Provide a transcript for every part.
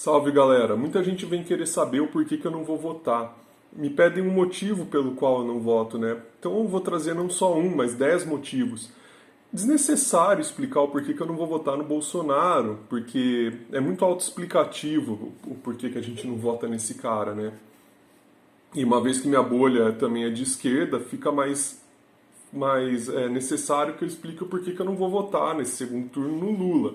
Salve galera, muita gente vem querer saber o porquê que eu não vou votar. Me pedem um motivo pelo qual eu não voto, né? Então eu vou trazer não só um, mas 10 motivos. Desnecessário explicar o porquê que eu não vou votar no Bolsonaro, porque é muito autoexplicativo o porquê que a gente não vota nesse cara, né? E uma vez que minha bolha também é de esquerda, fica mais necessário que eu explique o porquê que eu não vou votar nesse segundo turno no Lula.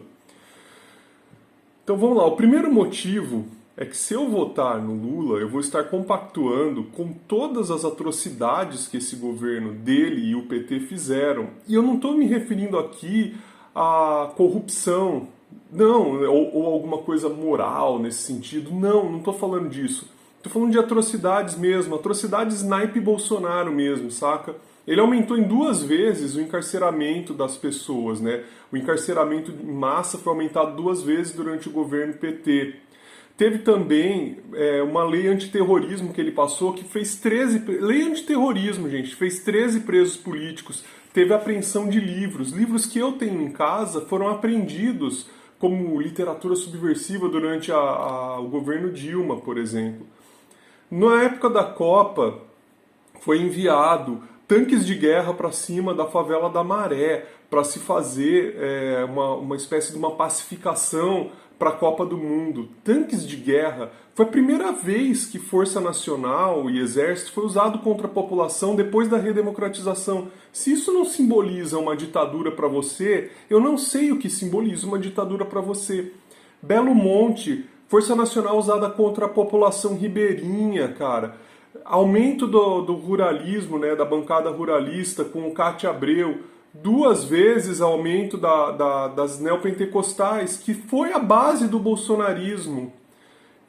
Então vamos lá, o primeiro motivo é que se eu votar no Lula, eu vou estar compactuando com todas as atrocidades que esse governo dele e o PT fizeram. E eu não estou me referindo aqui à corrupção, não, ou alguma coisa moral nesse sentido, não estou falando disso. Estou falando de atrocidades mesmo, atrocidades naipe Bolsonaro mesmo, saca? Ele aumentou em 2 vezes o encarceramento das pessoas, né? O encarceramento em massa foi aumentado 2 vezes durante o governo PT. Teve também uma lei antiterrorismo que ele passou que fez 13... Lei antiterrorismo, gente, fez 13 presos políticos. Teve apreensão de livros. Livros que eu tenho em casa foram apreendidos como literatura subversiva durante o governo Dilma, por exemplo. Na época da Copa, foi enviado tanques de guerra para cima da favela da Maré, para se fazer uma espécie de uma pacificação para a Copa do Mundo. Tanques de guerra. Foi a primeira vez que Força Nacional e Exército foi usado contra a população depois da redemocratização. Se isso não simboliza uma ditadura para você, eu não sei o que simboliza uma ditadura para você. Belo Monte, Força Nacional usada contra a população ribeirinha, cara. Aumento do ruralismo, né, da bancada ruralista com o Cátia Abreu, 2 vezes aumento das neopentecostais, que foi a base do bolsonarismo.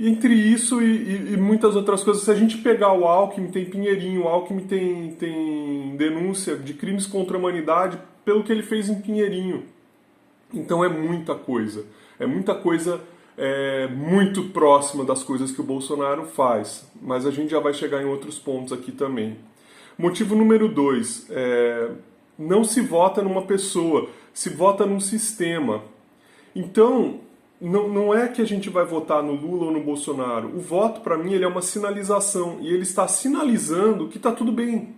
Entre isso e muitas outras coisas, se a gente pegar o Alckmin, tem Pinheirinho, o Alckmin tem denúncia de crimes contra a humanidade pelo que ele fez em Pinheirinho. Então é muita coisa muito próxima das coisas que o Bolsonaro faz, mas a gente já vai chegar em outros pontos aqui também. Motivo número 2, não se vota numa pessoa, se vota num sistema. Então, não é que a gente vai votar no Lula ou no Bolsonaro. O voto, para mim, ele é uma sinalização, e ele está sinalizando que está tudo bem.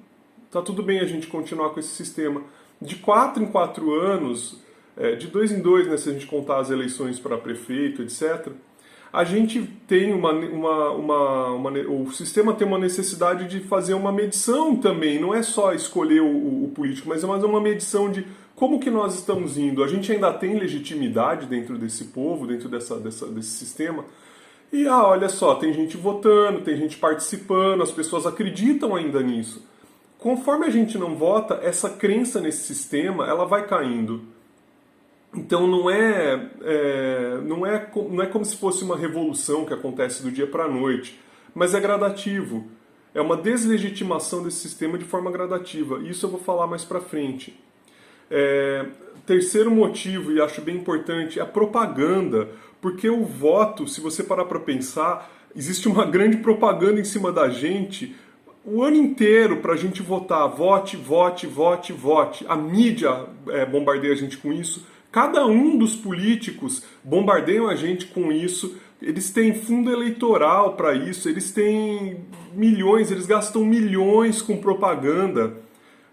Está tudo bem a gente continuar com esse sistema. De 4 em 4 anos... de 2 em 2, né, se a gente contar as eleições para prefeito, etc., a gente tem o sistema tem uma necessidade de fazer uma medição também, não é só escolher o político, mas é mais uma medição de como que nós estamos indo. A gente ainda tem legitimidade dentro desse povo, dentro desse sistema, e olha só, tem gente votando, tem gente participando, as pessoas acreditam ainda nisso. Conforme a gente não vota, essa crença nesse sistema, ela vai caindo. Então não é como se fosse uma revolução que acontece do dia para a noite, mas é gradativo. É uma deslegitimação desse sistema de forma gradativa. Isso eu vou falar mais para frente. Terceiro motivo, e acho bem importante, é a propaganda. Porque o voto, se você parar para pensar, existe uma grande propaganda em cima da gente o ano inteiro para a gente votar. Vote, vote, vote, vote. A mídia bombardeia a gente com isso. Cada um dos políticos bombardeiam a gente com isso, eles têm fundo eleitoral para isso, eles têm milhões, eles gastam milhões com propaganda.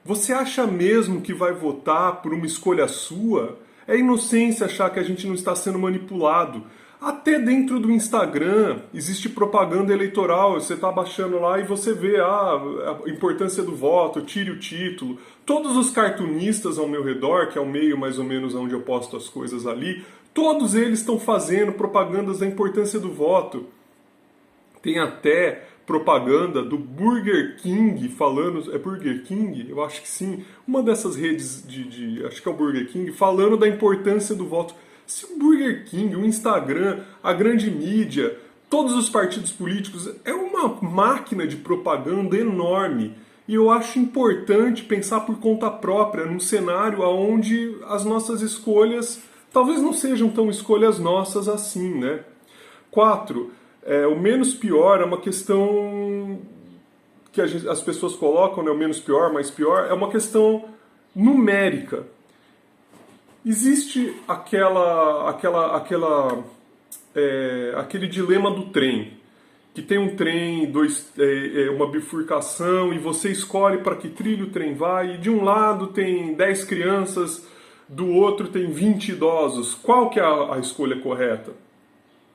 Você acha mesmo que vai votar por uma escolha sua? É inocência achar que a gente não está sendo manipulado. Até dentro do Instagram existe propaganda eleitoral, você está baixando lá e você vê a importância do voto, tire o título. Todos os cartunistas ao meu redor, que é o meio mais ou menos onde eu posto as coisas ali, todos eles estão fazendo propagandas da importância do voto. Tem até propaganda do Burger King falando... É Burger King? Eu acho que sim. Uma dessas redes acho que é o Burger King, falando da importância do voto. Se o Burger King, o Instagram, a grande mídia, todos os partidos políticos, é uma máquina de propaganda enorme. E eu acho importante pensar por conta própria, num cenário onde as nossas escolhas talvez não sejam tão escolhas nossas assim, né? 4. O menos pior é uma questão que as pessoas colocam, né? O menos pior, mais pior, é uma questão numérica. Existe aquela aquele dilema do trem, que tem um trem, uma bifurcação, e você escolhe para que trilho o trem vai, e de um lado tem 10 crianças, do outro tem 20 idosos. Qual que é a escolha correta?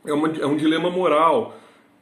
É um dilema moral.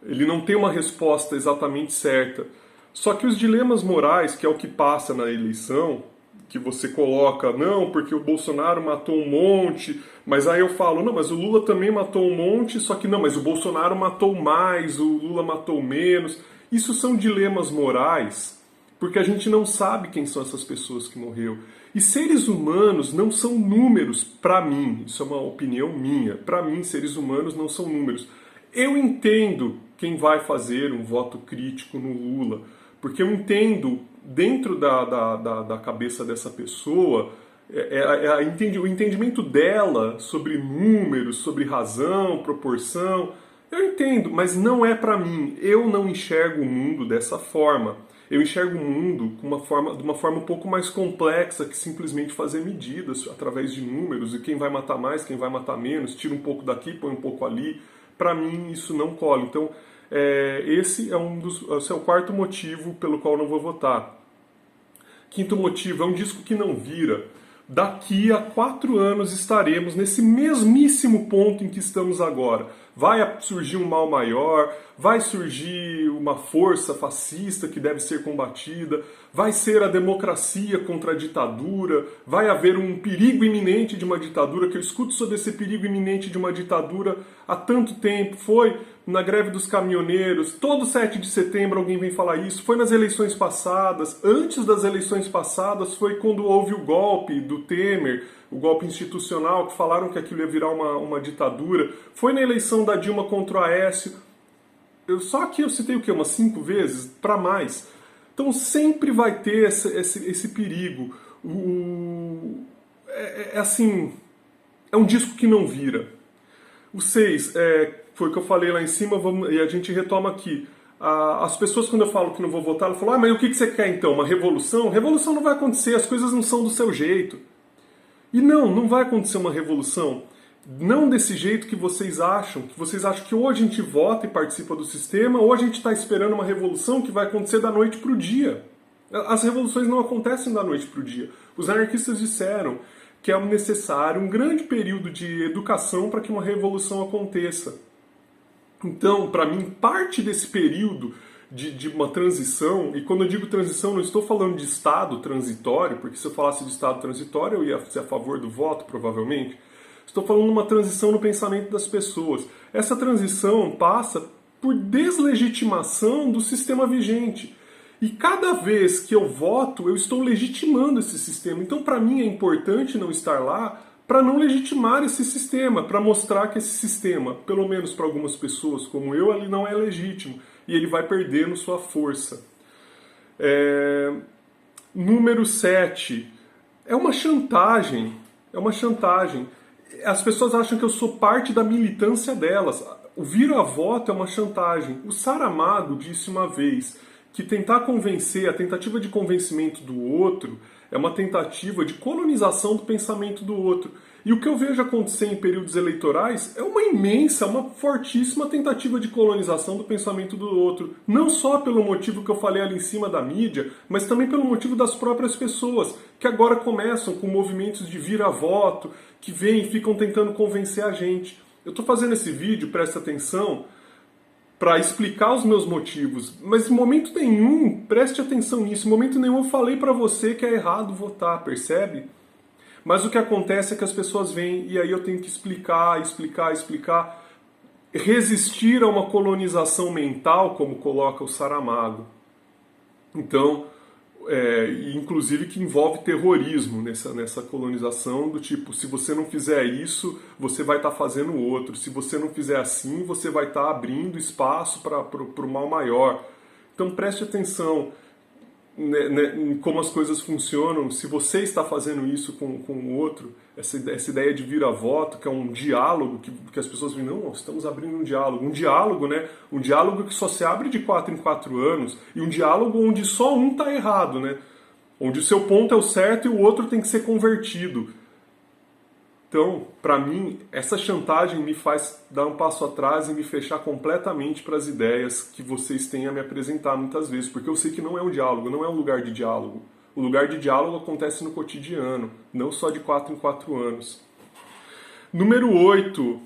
Ele não tem uma resposta exatamente certa. Só que os dilemas morais, que é o que passa na eleição, que você coloca, não, porque o Bolsonaro matou um monte, mas aí eu falo, não, mas o Lula também matou um monte, só que não, mas o Bolsonaro matou mais, o Lula matou menos. Isso são dilemas morais, porque a gente não sabe quem são essas pessoas que morreram. E seres humanos não são números para mim, isso é uma opinião minha. Para mim, seres humanos não são números. Eu entendo quem vai fazer um voto crítico no Lula, porque eu entendo dentro da cabeça dessa pessoa o entendimento dela sobre números, sobre razão, proporção. Eu entendo, mas não é para mim. Eu não enxergo o mundo dessa forma. Eu enxergo o mundo de uma forma um pouco mais complexa que simplesmente fazer medidas através de números e quem vai matar mais, quem vai matar menos, tira um pouco daqui, põe um pouco ali. Para mim isso não cola. Então esse é o quarto motivo pelo qual não vou votar. Quinto motivo, é um disco que não vira. Daqui a 4 anos estaremos nesse mesmíssimo ponto em que estamos agora. Vai surgir um mal maior, vai surgir uma força fascista que deve ser combatida, vai ser a democracia contra a ditadura, vai haver um perigo iminente de uma ditadura, que eu escuto sobre esse perigo iminente de uma ditadura há tanto tempo. Foi na greve dos caminhoneiros, todo 7 de setembro alguém vem falar isso, foi nas eleições passadas, antes das eleições passadas foi quando houve o golpe do Temer, o golpe institucional, que falaram que aquilo ia virar uma ditadura, foi na eleição da Dilma contra o Aécio, só que eu citei o quê? Umas 5 vezes? Para mais. Então sempre vai ter esse perigo. Assim, é um disco que não vira. O 6, foi o que eu falei lá em cima, e a gente retoma aqui. As pessoas, quando eu falo que não vou votar, elas falam, mas o que você quer então? Uma revolução? Revolução não vai acontecer, as coisas não são do seu jeito. E não vai acontecer uma revolução. Não desse jeito que vocês acham que ou a gente vota e participa do sistema, ou a gente está esperando uma revolução que vai acontecer da noite para o dia. As revoluções não acontecem da noite para o dia. Os anarquistas disseram que é necessário um grande período de educação para que uma revolução aconteça. Então, para mim, parte desse período de uma transição, e quando eu digo transição, não estou falando de estado transitório, porque se eu falasse de estado transitório eu ia ser a favor do voto, provavelmente. Estou falando de uma transição no pensamento das pessoas. Essa transição passa por deslegitimação do sistema vigente. E cada vez que eu voto, eu estou legitimando esse sistema. Então, para mim, é importante não estar lá para não legitimar esse sistema, para mostrar que esse sistema, pelo menos para algumas pessoas como eu, ele não é legítimo. E ele vai perdendo sua força. Número 7. É uma chantagem. É uma chantagem. As pessoas acham que eu sou parte da militância delas. O vira-voto é uma chantagem. O Saramago disse uma vez que tentar convencer, a tentativa de convencimento do outro é uma tentativa de colonização do pensamento do outro. E o que eu vejo acontecer em períodos eleitorais é uma imensa, uma fortíssima tentativa de colonização do pensamento do outro. Não só pelo motivo que eu falei ali em cima da mídia, mas também pelo motivo das próprias pessoas, que agora começam com movimentos de vira-voto, que vêm e ficam tentando convencer a gente. Eu estou fazendo esse vídeo, presta atenção, para explicar os meus motivos, mas em momento nenhum, preste atenção nisso, em momento nenhum eu falei para você que é errado votar, percebe? Mas o que acontece é que as pessoas vêm e aí eu tenho que explicar, resistir a uma colonização mental, como coloca o Saramago. Então, inclusive que envolve terrorismo nessa colonização, do tipo, se você não fizer isso, você vai estar fazendo o outro. Se você não fizer assim, você vai estar abrindo espaço para o mal maior. Então preste atenção em como as coisas funcionam. Se você está fazendo isso com o outro, essa ideia de vira-voto, que é um diálogo, que as pessoas dizem, não, nós estamos abrindo um diálogo, né? Um diálogo que só se abre de 4 em 4 anos, e um diálogo onde só um está errado, né? Onde o seu ponto é o certo e o outro tem que ser convertido. Então, para mim, essa chantagem me faz dar um passo atrás e me fechar completamente para as ideias que vocês têm a me apresentar muitas vezes, porque eu sei que não é um diálogo, não é um lugar de diálogo. O lugar de diálogo acontece no cotidiano, não só de 4 em 4 anos. Número 8.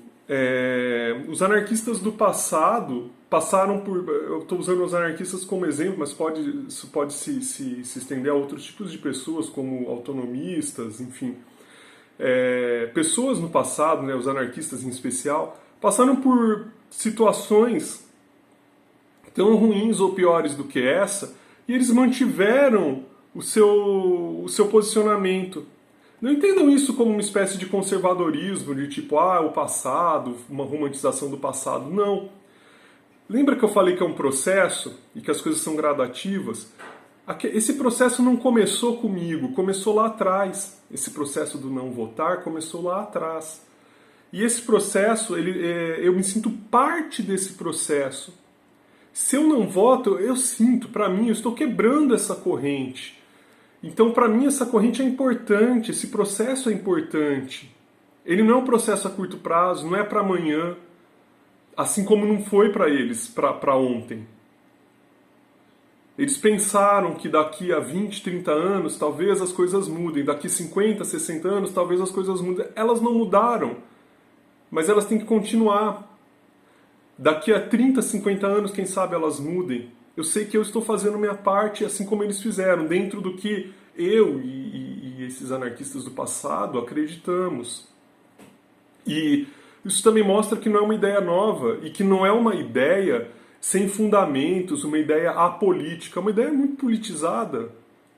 Os anarquistas do passado passaram por... Eu estou usando os anarquistas como exemplo, mas isso pode se estender a outros tipos de pessoas, como autonomistas, enfim. Pessoas no passado, né, os anarquistas em especial, passaram por situações tão ruins ou piores do que essa, e eles mantiveram o seu posicionamento. Não entendam isso como uma espécie de conservadorismo, de tipo, o passado, uma romantização do passado. Não. Lembra que eu falei que é um processo e que as coisas são gradativas? Esse processo não começou comigo, começou lá atrás. Esse processo do não votar começou lá atrás. E esse processo, eu me sinto parte desse processo. Se eu não voto, eu sinto, para mim, eu estou quebrando essa corrente. Então, para mim, essa corrente é importante, esse processo é importante. Ele não é um processo a curto prazo, não é para amanhã, assim como não foi para eles, para ontem. Eles pensaram que daqui a 20, 30 anos talvez as coisas mudem, daqui 50, 60 anos talvez as coisas mudem. Elas não mudaram, mas elas têm que continuar. Daqui a 30, 50 anos, quem sabe elas mudem. Eu sei que eu estou fazendo minha parte, assim como eles fizeram, dentro do que eu e esses anarquistas do passado acreditamos. E isso também mostra que não é uma ideia nova e que não é uma ideia sem fundamentos, uma ideia apolítica, uma ideia muito politizada.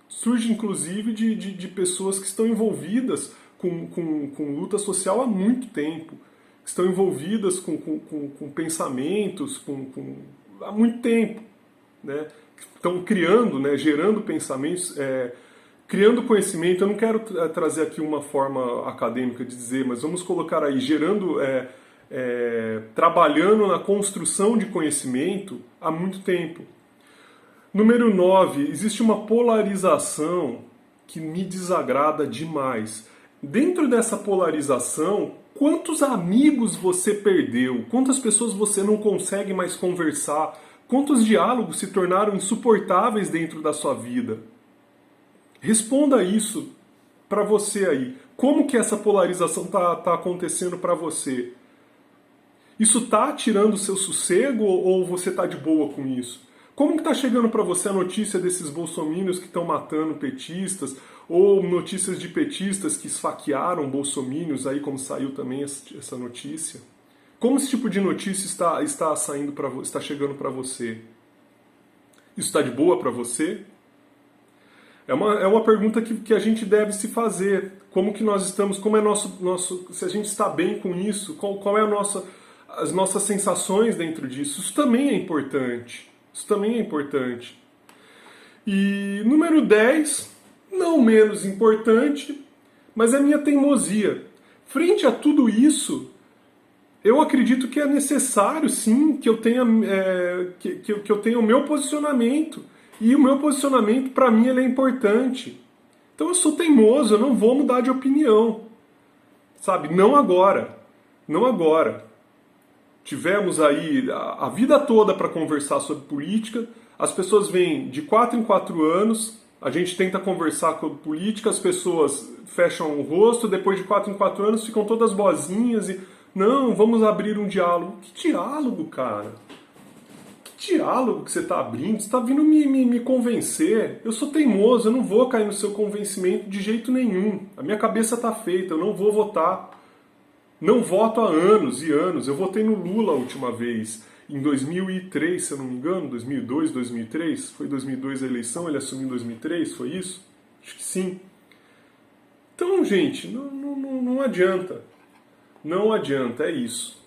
Surge inclusive de pessoas que estão envolvidas com luta social há muito tempo, que estão envolvidas com pensamentos há muito tempo, né? Estão criando, né, gerando pensamentos, criando conhecimento. Eu não quero trazer aqui uma forma acadêmica de dizer, mas vamos colocar aí, gerando... trabalhando na construção de conhecimento há muito tempo. Número 9, existe uma polarização que me desagrada demais. Dentro dessa polarização, quantos amigos você perdeu? Quantas pessoas você não consegue mais conversar? Quantos diálogos se tornaram insuportáveis dentro da sua vida? Responda isso para você aí. Como que essa polarização está acontecendo para você? Isso está tirando o seu sossego ou você está de boa com isso? Como que está chegando para você a notícia desses bolsominions que estão matando petistas, ou notícias de petistas que esfaquearam bolsominions, aí como saiu também essa notícia? Como esse tipo de notícia está saindo está chegando para você? Isso está de boa para você? É uma pergunta que a gente deve se fazer. Como que nós estamos? Como é se a gente está bem com isso? Qual é as nossas sensações dentro disso? Isso também é importante. Isso também é importante. E número 10, não menos importante, mas é a minha teimosia. Frente a tudo isso, eu acredito que é necessário, sim, que eu tenha, que eu tenha o meu posicionamento. E o meu posicionamento, para mim, ele é importante. Então eu sou teimoso, eu não vou mudar de opinião. Sabe? Não agora. Não agora. Tivemos aí a vida toda para conversar sobre política. As pessoas vêm de 4 em 4 anos, a gente tenta conversar sobre política, as pessoas fecham o rosto, depois de 4 em 4 anos ficam todas boazinhas e... Não, vamos abrir um diálogo. Que diálogo, cara? Que diálogo que você está abrindo? Você está vindo me convencer. Eu sou teimoso, eu não vou cair no seu convencimento de jeito nenhum. A minha cabeça está feita, eu não vou votar. Não voto há anos e anos. Eu votei no Lula a última vez, em 2003, se eu não me engano, 2002, 2003. Foi 2002 a eleição, ele assumiu em 2003, foi isso? Acho que sim. Então, gente, não adianta. Não adianta, é isso.